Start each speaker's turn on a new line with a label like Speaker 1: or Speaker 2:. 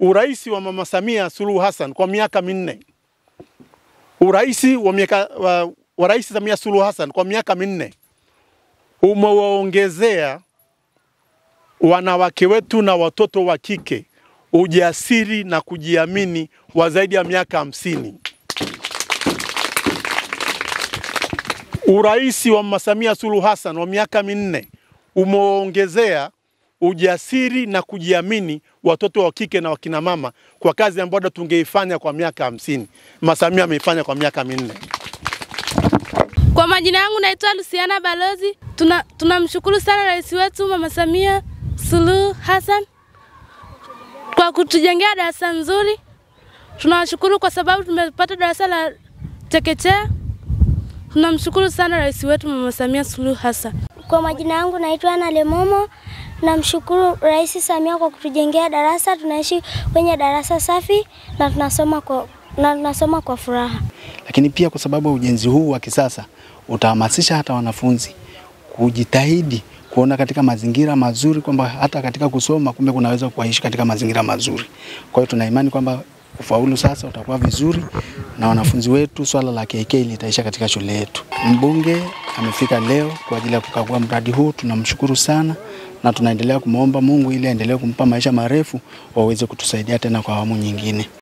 Speaker 1: Uraisi wa Mama Samia Suluhu Hassan kwa miaka minne. Uraisi wa Rais Samia Suluhu Hassan kwa miaka minne umewaongezea wanawake wetu na watoto wa kike ujasiri na kujiamini wa zaidi ya miaka 50. Uraisi wa Mama Samia Suluhu Hassan wa miaka minne umewaongezea ujasiri na kujiamini watoto wa kike na wakina mama kwa kazi ambayo tungeifanya kwa miaka 50. Mama Samia ameifanya kwa miaka minne.
Speaker 2: Kwa majina yangu naitwa Luciana Balozi. Tunamshukuru sana rais wetu Mama Samia Suluhu Hassan kwa kutujengea darasa nzuri. Tunawashukuru kwa sababu tumepata darasa la chekechea. Tunamshukuru sana rais wetu Mama Samia Suluhu Hassan.
Speaker 3: Kwa majina yangu naitwa Ana Lemomo. Namshukuru Rais Samia kwa kutujengea darasa. Tunaishi kwenye darasa safi na tunasoma kwa furaha.
Speaker 4: Lakini pia kwa sababu ujenzi huu wa kisasa utahamasisha hata wanafunzi kujitahidi kuona katika mazingira mazuri kwamba hata katika kusoma kumbe kunaweza kuishi katika mazingira mazuri. Kwa hiyo tuna imani kwamba ufaulu sasa utakuwa vizuri na wanafunzi wetu swala la KK litaisha katika shule yetu. Mbunge amefika leo kwa ajili ya kukagua mradi huu. Tunamshukuru sana na tunaendelea kumuomba Mungu ili aendelee kumpa maisha marefu waweze kutusaidia tena kwa awamu nyingine.